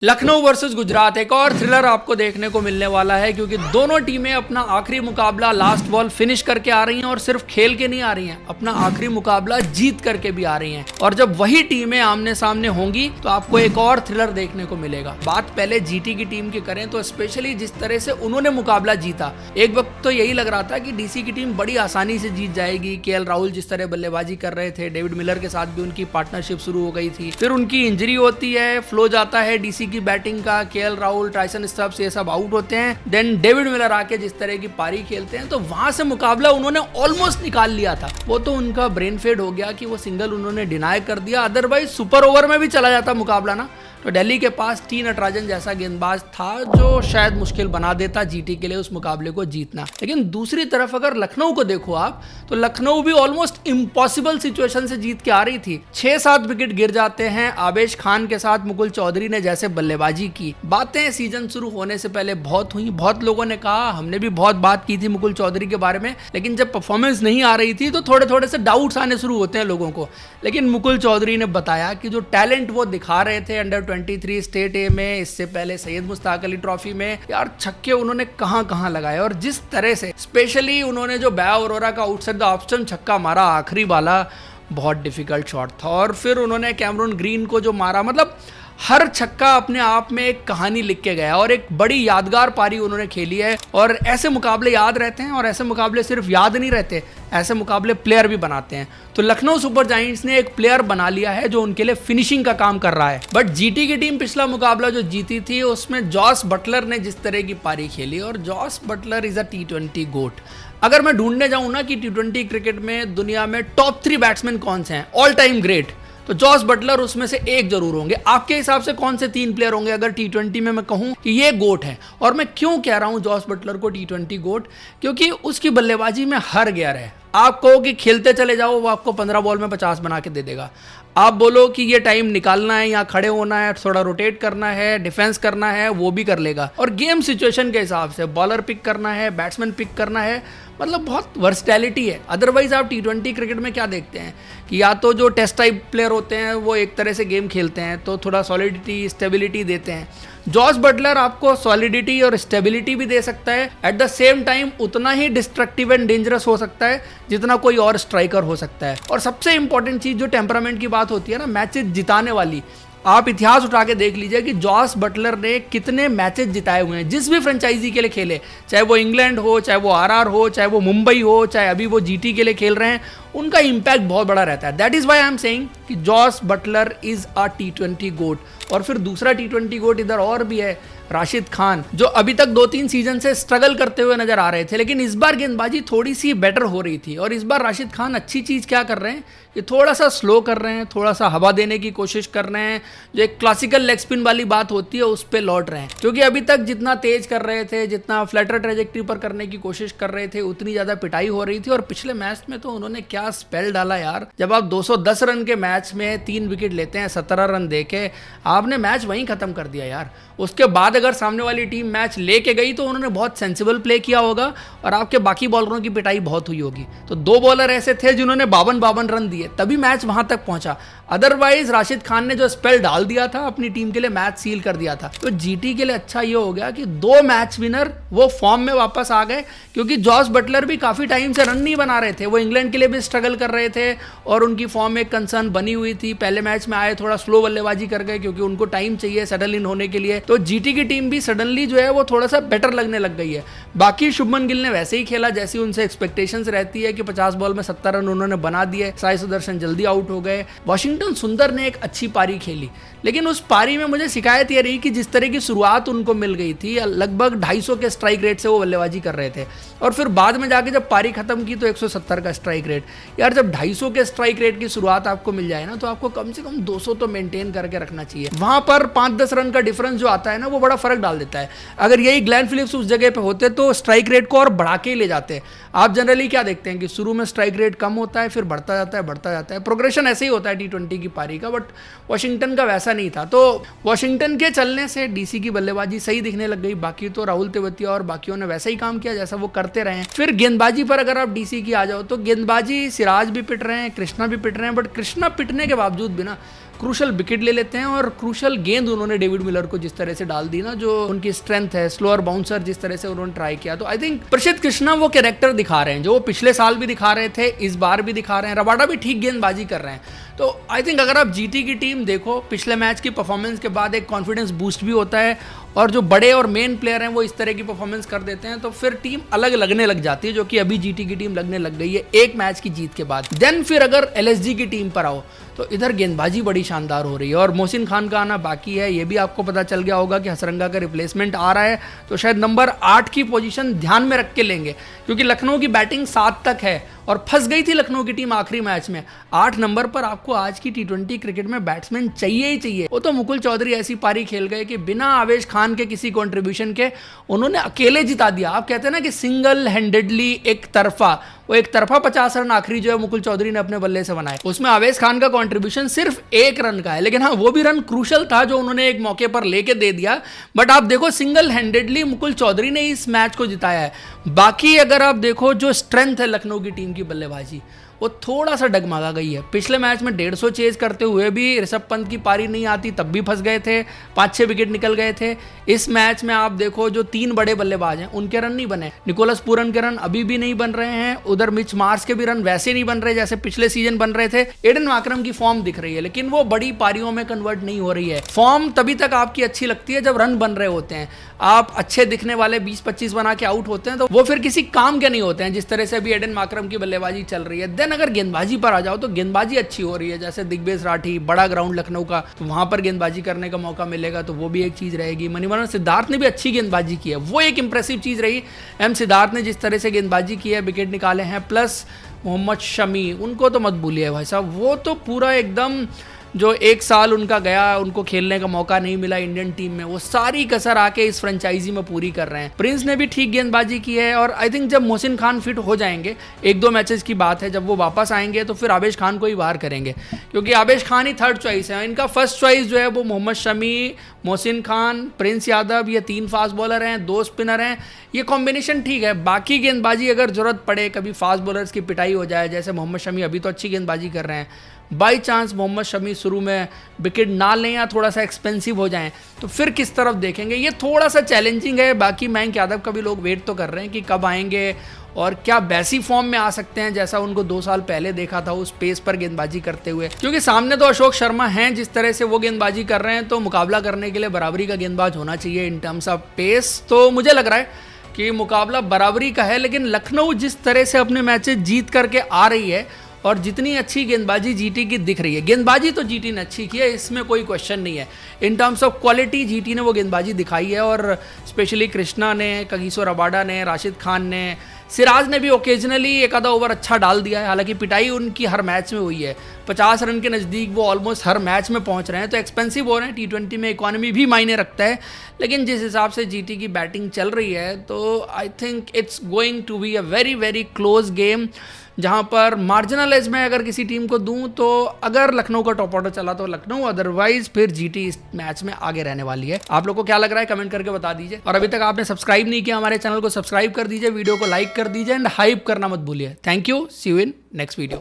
Lucknow versus Gujarat एक और thriller आपको देखने को मिलने वाला है क्योंकि दोनों टीमें अपना आखिरी मुकाबला लास्ट बॉल फिनिश करके आ रही हैं और सिर्फ खेल के नहीं आ रही हैं, अपना आखिरी मुकाबला जीत करके भी आ रही हैं। और जब वही टीमें आमने सामने होंगी तो आपको एक और थ्रिलर देखने को मिलेगा। बात पहले जीटी की टीम की करें तो स्पेशली जिस तरह से उन्होंने मुकाबला जीता, एक वक्त तो यही लग रहा था कि डीसी की टीम बड़ी आसानी से जीत जाएगी। केएल राहुल जिस तरह बल्लेबाजी कर रहे थे, डेविड मिलर के साथ भी उनकी पार्टनरशिप शुरू हो गई थी, फिर उनकी इंजरी होती है, फ्लो जाता है डीसी की बैटिंग का, केएल राहुल, टाइसन स्टब्स ये सब आउट होते हैं, देन डेविड मिलर आके जिस तरह की पारी खेलते हैं तो वहां से मुकाबला उन्होंने ऑलमोस्ट निकाल लिया था। वो तो उनका ब्रेन फेड हो गया कि वो सिंगल उन्होंने डिनाई कर दिया, अदरवाइज सुपर ओवर में भी चला जाता मुकाबला ना। तो दिल्ली के पास टी नटराजन जैसा गेंदबाज था जो शायद मुश्किल बना देता जीटी के लिए उस मुकाबले को जीतना। लेकिन दूसरी तरफ अगर लखनऊ को देखो आप, तो लखनऊ भी ऑलमोस्ट इम्पॉसिबल सिचुएशन से जीत के आ रही थी। 6-7 विकेट गिर जाते हैं। आवेश खान के साथ मुकुल चौधरी ने जैसे बल्लेबाजी की, बातें सीजन शुरू होने से पहले बहुत हुई, बहुत लोगों ने कहा, हमने भी बहुत बात की थी मुकुल चौधरी के बारे में, लेकिन जब परफॉर्मेंस नहीं आ रही थी तो थोड़े थोड़े से डाउट्स आने शुरू होते हैं लोगों को। लेकिन मुकुल चौधरी ने बताया कि जो टैलेंट वो दिखा रहे थे अंडर 23 स्टेट ए में, इससे पहले सैयद मुश्ताक अली ट्रॉफी में, यार छक्के उन्होंने कहां कहां लगाए। और जिस तरह से स्पेशली उन्होंने जो बैव अरोरा का आउटसाइड द ऑफ स्टंप छक्का मारा आखिरी वाला, बहुत डिफिकल्ट शॉट था। और फिर उन्होंने कैमरून ग्रीन को जो मारा, मतलब हर छक्का अपने आप में एक कहानी लिख के गया और एक बड़ी यादगार पारी उन्होंने खेली है। और ऐसे मुकाबले याद रहते हैं, और ऐसे मुकाबले सिर्फ याद नहीं रहते, ऐसे मुकाबले प्लेयर भी बनाते हैं। तो लखनऊ सुपर जायंट्स ने एक प्लेयर बना लिया है जो उनके लिए फिनिशिंग का काम कर रहा है। बट जीटी की टीम पिछला मुकाबला जो जीती थी उसमें जॉस बटलर ने जिस तरह की पारी खेली, और Jos Buttler is a T20 GOAT. अगर मैं ढूंढने जाऊं ना कि T20 क्रिकेट में दुनिया में टॉप 3 बैट्समैन कौन से हैं ऑल टाइम ग्रेट, तो जॉस बटलर उसमें से एक जरूर होंगे। आपके हिसाब से कौन से 3 प्लेयर होंगे अगर T20 में मैं कहूं कि ये गोट है? और मैं क्यों कह रहा हूं जॉस बटलर को T20 गोट, क्योंकि उसकी बल्लेबाजी में हर गियर है। आप कहो कि खेलते चले जाओ, वो आपको 15 बॉल में 50 बना के दे देगा। आप बोलो कि ये टाइम निकालना है, यहाँ खड़े होना है, थोड़ा रोटेट करना है, डिफेंस करना है, वो भी कर लेगा। और गेम सिचुएशन के हिसाब से बॉलर पिक करना है, बैट्समैन पिक करना है, मतलब बहुत वर्सटैलिटी है। अदरवाइज आप T20 क्रिकेट में क्या देखते हैं कि या तो जो टेस्ट टाइप प्लेयर होते हैं वो एक तरह से गेम खेलते हैं तो थोड़ा सॉलिडिटी, स्टेबिलिटी देते हैं। जॉस बटलर आपको सॉलिडिटी और स्टेबिलिटी भी दे सकता है, एट द सेम टाइम उतना ही डिस्ट्रक्टिव एंड डेंजरस हो सकता है जितना कोई और स्ट्राइकर हो सकता है। और सबसे इंपॉर्टेंट चीज जो टेम्परामेंट की बात होती है ना, मैचेस जिताने वाली, आप इतिहास उठा के देख लीजिए कि जॉस बटलर ने कितने मैचेस जिताए हुए हैं जिस भी फ्रेंचाइजी के लिए खेले, चाहे वो इंग्लैंड हो, चाहे वो आरआर हो, चाहे वो मुंबई हो, चाहे अभी वो जीटी के लिए खेल रहे हैं, उनका इंपैक्ट बहुत बड़ा रहता है। That is why I am saying कि Jos Buttler is a T20 goat. और फिर दूसरा T20 गोट इधर और भी है, राशिद खान, जो अभी तक 2-3 सीजन से स्ट्रगल करते हुए नजर आ रहे थे, लेकिन इस बार गेंदबाजी थोड़ी सी बेटर हो रही थी। और इस बार राशिद खान अच्छी चीज क्या कर रहे हैं कि थोड़ा सा स्लो कर रहे हैं, थोड़ा सा हवा देने की कोशिश कर रहे हैं, जो एक क्लासिकल लेग स्पिन वाली बात होती है उस पर लौट रहे हैं। क्योंकि अभी तक जितना तेज कर रहे थे, जितना फ्लैटर ट्रेजेक्टरी पर करने की कोशिश कर रहे थे, उतनी ज्यादा पिटाई हो रही थी। और पिछले मैच में तो उन्होंने क्या स्पेल डाला यार, जब आप 210 रन के मैच में 3 विकेट लेते हैं, 17 रन देके आपने मैच वहीं खत्म कर दिया यार। उसके बाद अगर सामने वाली टीम मैच लेके गई तो उन्होंने बहुत सेंसिबल प्ले किया होगा और आपके बाकी बॉलरों की पिटाई बहुत हुई होगी। तो 2 बॉलर ऐसे थे जिन्होंने 52 रन दिए, तभी मैच वहां तक पहुंचा। अदरवाइज राशिद खान ने जो स्पेल डाल दिया था अपनी टीम के लिए, मैच सील कर दिया था। तो जीटी के लिए अच्छा ये हो गया कि 2 मैच विनर वो फॉर्म में वापस आ गए, क्योंकि जॉस बटलर भी काफी टाइम से रन नहीं बना रहे थे। वो इंग्लैंड के लिए भी स्ट्रगल कर रहे थे और उनकी फॉर्म एक कंसर्न बनी हुई थी। पहले मैच में आए, थोड़ा स्लो बल्लेबाजी कर गए क्योंकि उनको टाइम चाहिए सेटल इन होने के लिए। तो जीटी की टीम भी सडनली जो है वो थोड़ा सा बेटर लगने लग गई है। बाकी शुभमन गिल ने वैसे ही खेला जैसी उनसे एक्सपेक्टेशंस रहती है कि 50 बॉल में 70 रन उन्होंने बना दिए। साई सुदर्शन जल्दी आउट हो गए। वाशिंगटन सुंदर ने एक अच्छी पारी खेली, लेकिन उस पारी में मुझे शिकायत ये रही कि जिस तरह की शुरुआत उनको मिल गई थी, लगभग 250 के स्ट्राइक रेट से वो बल्लेबाजी कर रहे थे, और फिर बाद में जाके जब पारी खत्म की तो 170 का स्ट्राइक रेट। यार जब 250 के स्ट्राइक रेट की शुरुआत आपको मिल जाए ना, तो आपको कम से कम 200 तो मेंटेन करके रखना चाहिए। वहां पर 5-10 रन का डिफरेंस जो आता है ना, वो बड़ा फर्क डाल देता है। अगर यही ग्लेन फिलिप्स उस जगह पे होते तो स्ट्राइक रेट को और बढ़ा के ही ले जाते। आप जनरली क्या देखते हैं कि शुरू में स्ट्राइक रेट कम होता है, फिर बढ़ता जाता है, बढ़ता जाता है। प्रोग्रेशन ऐसे ही होता है T20 की पारी का, बट वॉशिंगटन का वैसा नहीं था। तो वॉशिंगटन के चलने से डीसी की बल्लेबाजी सही दिखने लग गई। बाकी तो राहुल तेवतिया और बाकियों ने वैसा ही काम किया जैसा वो करते रहे। फिर गेंदबाजी पर अगर आप डीसी की आ जाओ तो गेंदबाजी सिराज भी पिट रहे हैं, कृष्णा भी पिट रहे हैं, बट कृष्णा पिटने के बावजूद भी ना क्रूशल विकेट ले लेते हैं और क्रूशल गेंद उन्होंने डेविड मिलर को जिस तरह से डाल दी ना, जो उनकी स्ट्रेंथ है, स्लोअर बाउंसर जिस तरह से उन्होंने ट्राई किया, तो आई थिंक प्रसिद्ध कृष्णा वो कैरेक्टर दिखा रहे हैं जो वो पिछले साल भी दिखा रहे थे, इस बार भी दिखा रहे हैं। रबाडा भी ठीक गेंदबाजी कर रहे हैं। तो आई थिंक अगर आप जीटी की टीम देखो, पिछले मैच की परफॉर्मेंस के बाद एक कॉन्फिडेंस बूस्ट भी होता है, और जो बड़े और मेन प्लेयर हैं वो इस तरह की परफॉर्मेंस कर देते हैं तो फिर टीम अलग लगने लग जाती है, जो कि अभी जीटी की टीम लगने लग गई है एक मैच की जीत के बाद। देन फिर अगर एलएसजी की टीम पर आओ तो इधर गेंदबाजी बड़ी शानदार हो रही है, और मोहसिन खान का आना बाकी है। ये भी आपको पता चल गया होगा कि हसरंगा का रिप्लेसमेंट आ रहा है, तो शायद नंबर 8 की पोजीशन ध्यान में रख के लेंगे, क्योंकि लखनऊ की बैटिंग 7 तक है और फंस गई थी लखनऊ की टीम आखिरी मैच में। 8 नंबर पर आपको आज की टी20 क्रिकेट में बैट्समैन चाहिए ही चाहिए। वो तो मुकुल चौधरी ऐसी पारी खेल गए कि बिना आवेश खान के किसी कंट्रीब्यूशन के उन्होंने अकेले जिता दिया। आप कहते हैं ना कि सिंगल हैंडेडली एक तरफा, वो एक तरफा 50 रन आखिरी जो है मुकुल चौधरी ने अपने बल्ले से बनाए, उसमें आवेश खान का कंट्रीब्यूशन सिर्फ 1 रन का है, लेकिन हाँ वो भी रन क्रूशल था जो उन्होंने एक मौके पर लेके दे दिया। बट आप देखो सिंगल हैंडेडली मुकुल चौधरी ने इस मैच को जिताया है। बाकी अगर आप देखो जो स्ट्रेंथ है लखनऊ की टीम की बल्लेबाजी, वो थोड़ा सा डगमगा गई है। पिछले मैच में 150 चेज करते हुए भी ऋषभ पंत की पारी नहीं आती, तब भी फंस गए थे, 5-6 विकेट निकल गए थे। इस मैच में आप देखो जो 3 बड़े बल्लेबाज हैं उनके रन नहीं बने, निकोलस पूरन के रन अभी भी नहीं बन रहे हैं, उधर मिच मार्श के भी रन वैसे नहीं बन रहे जैसे पिछले सीजन बन रहे थे। एडन मार्करम की फॉर्म दिख रही है लेकिन वो बड़ी पारियों में कन्वर्ट नहीं हो रही है। फॉर्म तभी तक आपकी अच्छी लगती है जब रन बन रहे होते हैं। आप अच्छे दिखने वाले 20-25 बना के आउट होते हैं तो वो फिर किसी काम के नहीं होते हैं, जिस तरह से अभी एडन मार्करम की बल्लेबाजी चल रही है। देन अगर गेंदबाजी पर आ जाओ तो गेंदबाजी अच्छी हो रही है, जैसे दिग्विजय राठी, बड़ा ग्राउंड लखनऊ का, तो वहां पर गेंदबाजी करने का मौका मिलेगा तो वो भी एक चीज रहेगी। मणिवर्ण सिद्धार्थ ने भी अच्छी गेंदबाजी की है, वो एक इंप्रेसिव चीज रही। एम सिद्धार्थ ने जिस तरह से गेंदबाजी की है, विकेट निकाले हैं, प्लस मोहम्मद शमी, उनको तो मत भूलिए भाई साहब, वो तो पूरा एकदम जो 1 साल उनका गया, उनको खेलने का मौका नहीं मिला इंडियन टीम में, वो सारी कसर आके इस फ्रेंचाइजी में पूरी कर रहे हैं। प्रिंस ने भी ठीक गेंदबाजी की है, और आई थिंक जब मोहसिन खान फिट हो जाएंगे, 1-2 मैचेस की बात है, जब वो वापस आएंगे तो फिर आवेश खान को ही बाहर करेंगे, क्योंकि आवेश खान ही 3rd चॉइस है। इनका फर्स्ट चॉइस जो है वो मोहम्मद शमी, मोहसिन खान, प्रिंस यादव, ये 3 फास्ट बॉलर हैं, 2 स्पिनर हैं, ये कॉम्बिनेशन ठीक है। बाकी गेंदबाजी अगर जरूरत पड़े, कभी फास्ट बॉलर्स की पिटाई हो जाए, जैसे मोहम्मद शमी अभी तो अच्छी गेंदबाजी कर रहे हैं, बाई चांस मोहम्मद शमी शुरू में विकेट ना लें या थोड़ा सा एक्सपेंसिव हो जाएं तो फिर किस तरफ देखेंगे, ये थोड़ा सा चैलेंजिंग है। बाकी मयंक यादव का भी लोग वेट तो कर रहे हैं कि कब आएंगे और क्या वैसी फॉर्म में आ सकते हैं जैसा उनको 2 साल पहले देखा था उस पेस पर गेंदबाजी करते हुए, क्योंकि सामने तो अशोक शर्मा हैं, जिस तरह से वो गेंदबाजी कर रहे हैं तो मुकाबला करने के लिए बराबरी का गेंदबाज होना चाहिए इन टर्म्स ऑफ पेस। तो मुझे लग रहा है कि मुकाबला बराबरी का है, लेकिन लखनऊ जिस तरह से अपने मैचेस जीत करके आ रही है और जितनी अच्छी गेंदबाजी जीटी की दिख रही है, गेंदबाजी तो जीटी ने अच्छी की है, इसमें कोई क्वेश्चन नहीं है। In terms of quality GT ने वो गेंदबाजी दिखाई है, और स्पेशली कृष्णा ने, कगिसो रबाडा ने, राशिद खान ने, सिराज ने भी ओकेजनली एक आधा ओवर अच्छा डाल दिया है। हालांकि पिटाई उनकी हर मैच में हुई है, 50 रन के नज़दीक वो ऑलमोस्ट हर मैच में पहुंच रहे हैं, तो एक्सपेंसिव हो रहे हैं। टी20 में इकोनॉमी भी मायने रखता है, लेकिन जिस हिसाब से जीटी की बैटिंग चल रही है तो I think it's going to be a very very close game, जहां पर मार्जिनल एज में अगर किसी टीम को दूं तो अगर लखनऊ का टॉप ऑर्डर चला तो लखनऊ, अदरवाइज फिर जीटी इस मैच में आगे रहने वाली है। आप लोगों को क्या लग रहा है कमेंट करके बता दीजिए, और अभी तक आपने सब्सक्राइब नहीं किया हमारे चैनल को सब्सक्राइब कर दीजिए, वीडियो को लाइक कर दीजिए एंड हाइप करना मत भूलिए। Thank you, see you in next video.